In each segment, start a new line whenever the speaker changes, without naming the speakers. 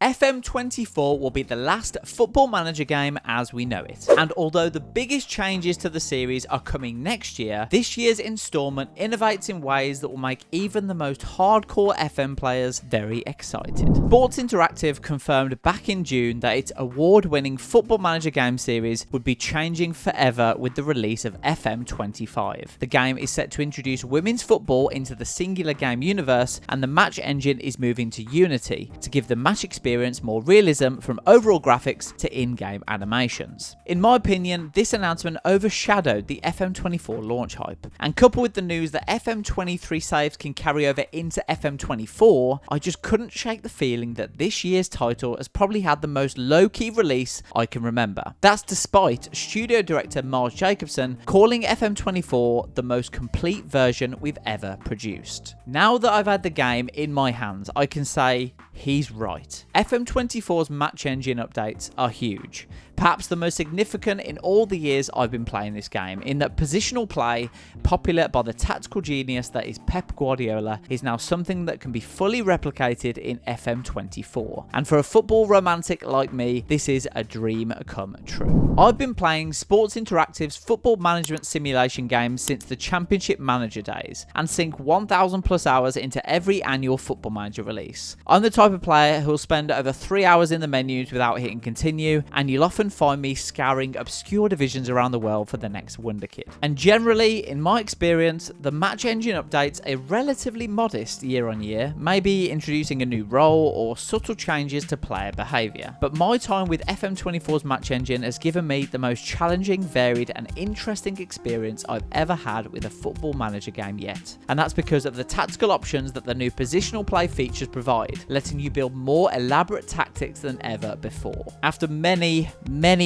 FM24 will be the last Football Manager game as we know it. And although the biggest changes to the series are coming next year, this year's installment innovates in ways that will make even the most hardcore FM players very excited. Sports Interactive confirmed back in June that its award-winning Football Manager game series would be changing forever with the release of FM25. The game is set to introduce women's football into the singular game universe, and the match engine is moving to Unity to give the match experience more realism from overall graphics to in-game animations. In my opinion, this announcement overshadowed the FM24 launch hype, and coupled with the news that FM23 saves can carry over into FM24, I just couldn't shake the feeling that this year's title has probably had the most low-key release I can remember. That's despite studio director Miles Jacobson calling FM24 the most complete version we've ever produced. Now that I've had the game in my hands, I can say he's right. FM24's match engine updates are huge, perhaps the most significant in all the years I've been playing this game, in that positional play, popular by the tactical genius that is Pep Guardiola, is now something that can be fully replicated in FM24. And for a football romantic like me, this is a dream come true. I've been playing Sports Interactive's football management simulation games since the Championship Manager days, and sink 1,000 plus hours into every annual Football Manager release. I'm the type of player who'll spend over 3 hours in the menus without hitting continue, and you'll often find me scouring obscure divisions around the world for the next wonder kid. And generally, in my experience, the match engine updates are relatively modest year on year, maybe introducing a new role or subtle changes to player behaviour. But my time with FM24's match engine has given me the most challenging, varied and interesting experience I've ever had with a Football Manager game yet. And that's because of the tactical options that the new positional play features provide, letting you build more elaborate tactics than ever before. After many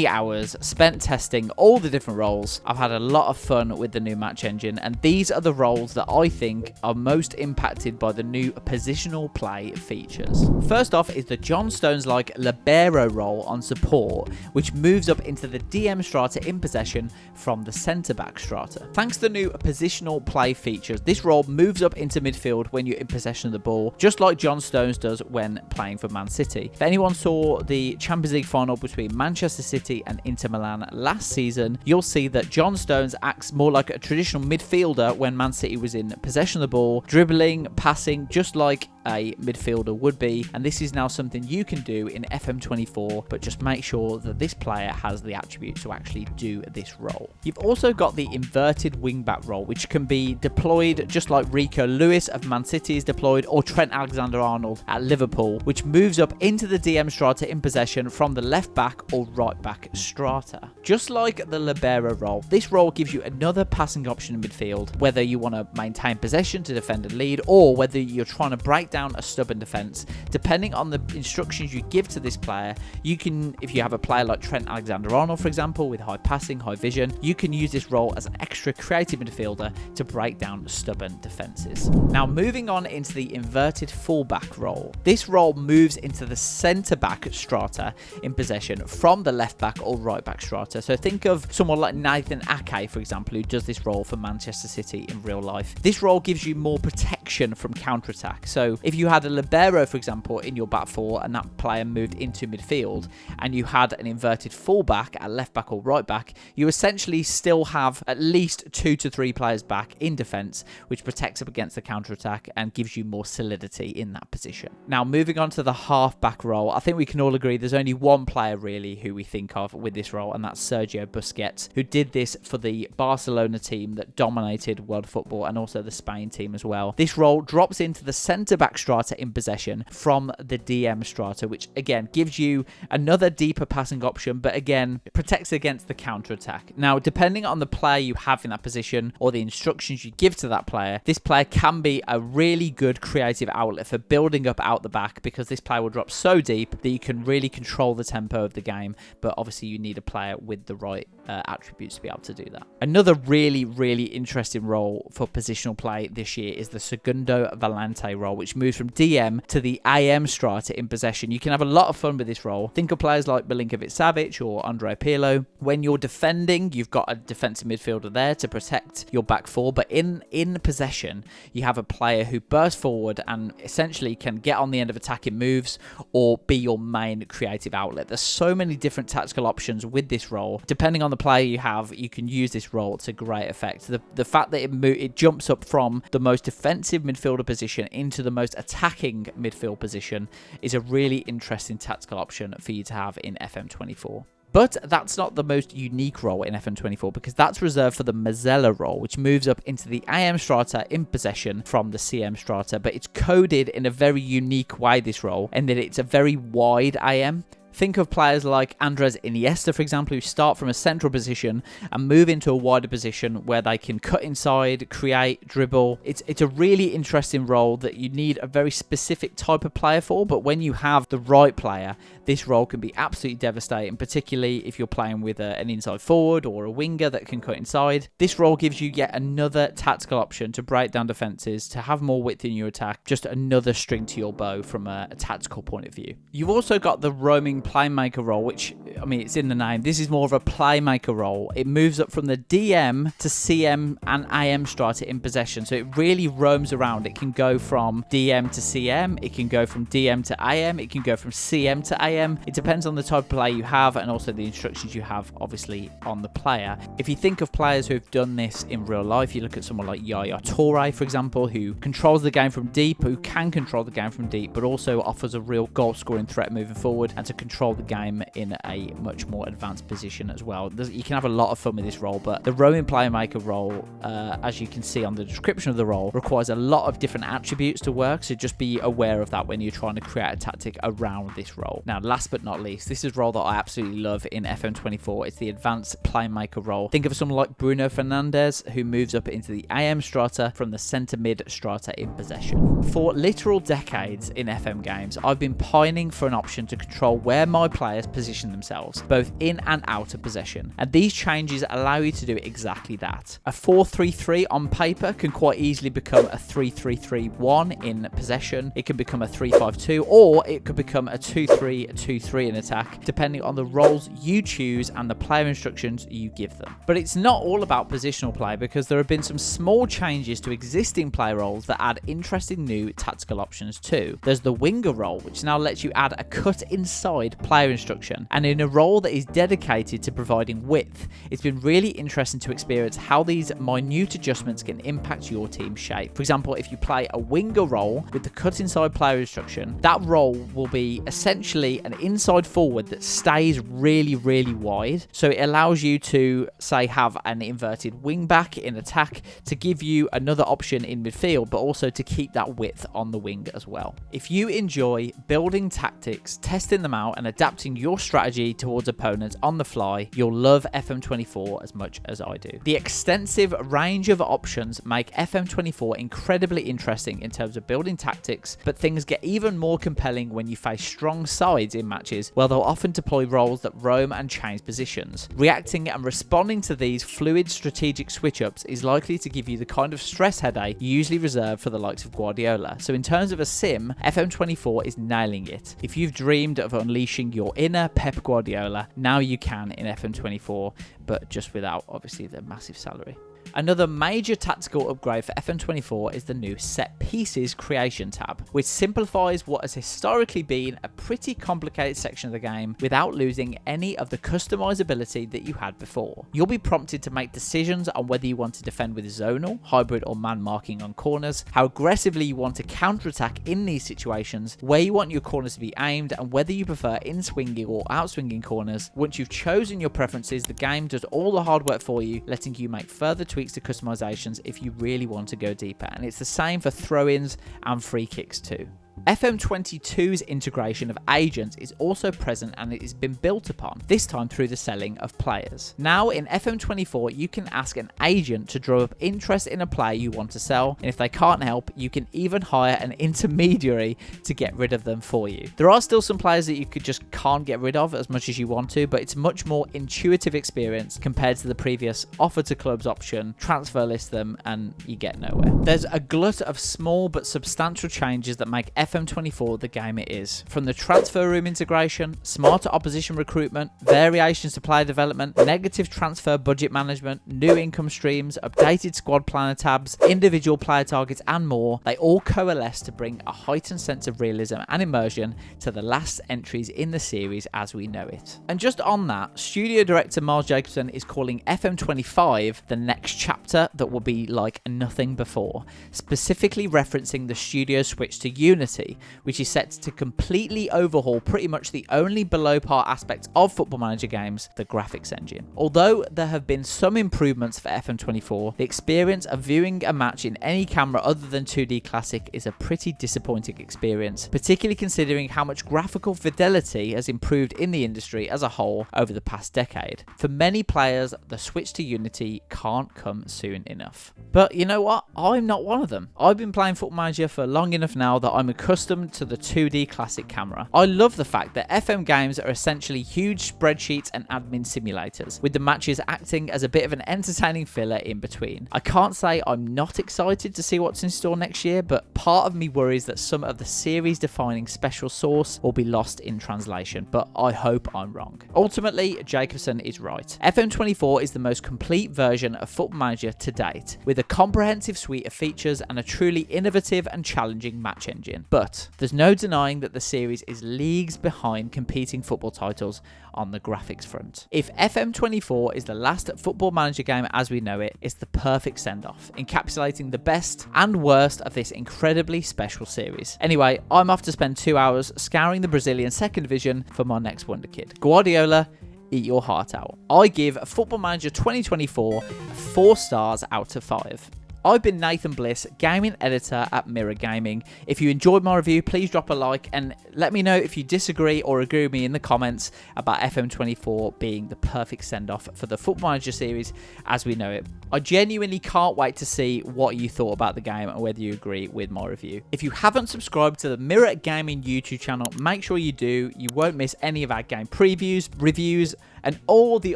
hours spent testing all the different roles, I've had a lot of fun with the new match engine, and these are the roles that I think are most impacted by the new positional play features. First off is the John Stones-like libero role on support, which moves up into the DM strata in possession from the centre-back strata. Thanks to the new positional play features, this role moves up into midfield when you're in possession of the ball, just like John Stones does when playing for Man City. If anyone saw the Champions League final between Manchester City and Inter Milan last season, you'll see that John Stones acts more like a traditional midfielder when Man City was in possession of the ball, dribbling, passing, just like a midfielder would be, and this is now something you can do in FM24, but just make sure that this player has the attributes to actually do this role. You've also got the inverted wingback role, which can be deployed just like Rico Lewis of Man City is deployed, or Trent Alexander-Arnold at Liverpool, which moves up into the DM strata in possession from the left back or right back strata. Just like the libero role, this role gives you another passing option in midfield, whether you want to maintain possession to defend a lead, or whether you're trying to break down a stubborn defense. Depending on the instructions you give to this player, you can, if you have a player like Trent Alexander-Arnold, for example, with high passing, high vision, you can use this role as an extra creative midfielder to break down stubborn defenses. Now, moving on into the inverted fullback role. This role moves into the centre-back strata in possession from the left-back or right-back strata. So think of someone like Nathan Ake, for example, who does this role for Manchester City in real life. This role gives you more protection from counter-attack. So if you had a libero, for example, in your back four and that player moved into midfield, and you had an inverted fullback at left-back or right-back, you essentially still have at least 2 to 3 players back in defence, which protects up against the counter-attack and gives you more solidity in that position. Now, moving on to the half-back role, I think we can all agree there's only one player really who we think of with this role, and that's Sergio Busquets, who did this for the Barcelona team that dominated world football, and also the Spain team as well. This role drops into the centre-back strata in possession from the DM strata, which again gives you another deeper passing option, but again protects against the counter-attack. Now, depending on the player you have in that position or the instructions you give to that player, this player can be a really good creative outlet for building up out the back, because this player will drop so deep that you can really control the tempo of the game, but obviously you need a player with the right attributes to be able to do that. Another really interesting role for positional play this year is the Segundo Volante role, which moves from DM to the AM striker in possession. You can have a lot of fun with this role. Think of players like Milinkovic-Savic or Andrei Pirlo. When you're defending, you've got a defensive midfielder there to protect your back four, but in possession, you have a player who bursts forward and essentially can get on the end of attacking moves or be your main creative outlet. There's so many different tactical options with this role. Depending on the player you have, you can use this role to great effect. The fact that it jumps up from the most defensive midfielder position into the most attacking midfield position is a really interesting tactical option for you to have in FM24. But that's not the most unique role in FM24, because that's reserved for the Mazzella role, which moves up into the AM strata in possession from the CM strata. But it's coded in a very unique way, this role, in that it's a very wide AM. Think of players like Andres Iniesta, for example, who start from a central position and move into a wider position where they can cut inside, create, dribble. It's a really interesting role that you need a very specific type of player for, but when you have the right player, this role can be absolutely devastating, particularly if you're playing with an inside forward or a winger that can cut inside. This role gives you yet another tactical option to break down defenses, to have more width in your attack, just another string to your bow from a tactical point of view. You've also got the roaming playmaker role, which, I mean, it's in the name. This is more of a playmaker role. It moves up from the DM to CM and AM strata in possession, so it really roams around. It can go from DM to CM, it can go from DM to AM, it can go from CM to AM. It depends on the type of player you have and also the instructions you have, obviously, on the player. If you think of players who have done this in real life, you look at someone like Yaya Toure, for example, who controls the game from deep, who can control the game from deep, but also offers a real goal-scoring threat moving forward and to control the game in a much more advanced position as well. You can have a lot of fun with this role, but the roaming playmaker role, as you can see on the description of the role, requires a lot of different attributes to work, so just be aware of that when you're trying to create a tactic around this role. Now, last but not least, this is a role that I absolutely love in FM24. It's the advanced playmaker role. Think of someone like Bruno Fernandes, who moves up into the AM strata from the centre mid strata in possession. For literal decades in FM games, I've been pining for an option to control where my players position themselves, both in and out of possession, and these changes allow you to do exactly that. A 4-3-3 on paper can quite easily become a 3-3-3-1 in possession. It can become a 3-5-2, or it could become a 2-3-2-3 in attack, depending on the roles you choose and the player instructions you give them. But it's not all about positional play, because there have been some small changes to existing player roles that add interesting new tactical options too. There's the winger role, which now lets you add a cut inside player instruction, and in a role that is dedicated to providing width, it's been really interesting to experience how these minute adjustments can impact your team's shape. For example, if you play a winger role with the cut inside player instruction, that role will be essentially an inside forward that stays really wide, so it allows you to, say, have an inverted wing back in attack to give you another option in midfield, but also to keep that width on the wing as well. If you enjoy building tactics, testing them out and adapting your strategy towards opponents on the fly, you'll love FM24 as much as I do. The extensive range of options make FM24 incredibly interesting in terms of building tactics, but things get even more compelling when you face strong sides in matches where they'll often deploy roles that roam and change positions. Reacting and responding to these fluid strategic switch-ups is likely to give you the kind of stress headache usually reserved for the likes of Guardiola. So in terms of a sim, FM24 is nailing it. If you've dreamed of unleashing your inner Pep Guardiola, now you can in FM24, but just without, obviously, the massive salary. Another major tactical upgrade for FM24 is the new Set Pieces Creation tab, which simplifies what has historically been a pretty complicated section of the game without losing any of the customizability that you had before. You'll be prompted to make decisions on whether you want to defend with zonal, hybrid or man marking on corners, how aggressively you want to counterattack in these situations, where you want your corners to be aimed, and whether you prefer in-swinging or out-swinging corners. Once you've chosen your preferences, the game does all the hard work for you, letting you make further tweaks to customizations if you really want to go deeper, and it's the same for throw-ins and free kicks too. FM22's integration of agents is also present, and it has been built upon, this time through the selling of players. Now in FM24, you can ask an agent to draw up interest in a player you want to sell, and if they can't help, you can even hire an intermediary to get rid of them for you. There are still some players that you just can't get rid of as much as you want to, but it's a much more intuitive experience compared to the previous offer to clubs option, transfer list them, and you get nowhere. There's a glut of small but substantial changes that make FM24 the game it is. From the transfer room integration, smarter opposition recruitment, variations to player development, negative transfer budget management, new income streams, updated squad planner tabs, individual player targets, and more, they all coalesce to bring a heightened sense of realism and immersion to the last entries in the series as we know it. And just on that, studio director Miles Jacobson is calling FM25 the next chapter that will be like nothing before, specifically referencing the studio switch to Unity, which is set to completely overhaul pretty much the only below par aspect of Football Manager games, the graphics engine. Although there have been some improvements for FM24, the experience of viewing a match in any camera other than 2D Classic is a pretty disappointing experience, particularly considering how much graphical fidelity has improved in the industry as a whole over the past decade. For many players, the switch to Unity can't come soon enough. But you know what? I'm not one of them. I've been playing Football Manager for long enough now that I'm accustomed to the 2D Classic camera. I love the fact that FM games are essentially huge spreadsheets and admin simulators, with the matches acting as a bit of an entertaining filler in between. I can't say I'm not excited to see what's in store next year, but part of me worries that some of the series-defining special sauce will be lost in translation, but I hope I'm wrong. Ultimately, Jacobson is right. FM24 is the most complete version of Football Manager to date, with a comprehensive suite of features and a truly innovative and challenging match engine. But there's no denying that the series is leagues behind competing football titles on the graphics front. If FM24 is the last Football Manager game as we know it, it's the perfect send-off, encapsulating the best and worst of this incredibly special series. Anyway, I'm off to spend 2 hours scouring the Brazilian second division for my next wonder kid. Guardiola, eat your heart out. I give Football Manager 2024 4 stars out of 5. I've been Nathan Bliss, gaming editor at Mirror Gaming. If you enjoyed my review, please drop a like and let me know if you disagree or agree with me in the comments about FM24 being the perfect send-off for the Football Manager series as we know it. I genuinely can't wait to see what you thought about the game and whether you agree with my review. If you haven't subscribed to the Mirror Gaming YouTube channel, make sure you do. You won't miss any of our game previews, reviews, and all the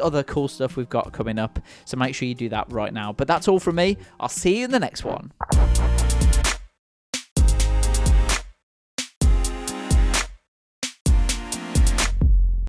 other cool stuff we've got coming up. So make sure you do that right now. But that's all from me. I'll see you in the next one.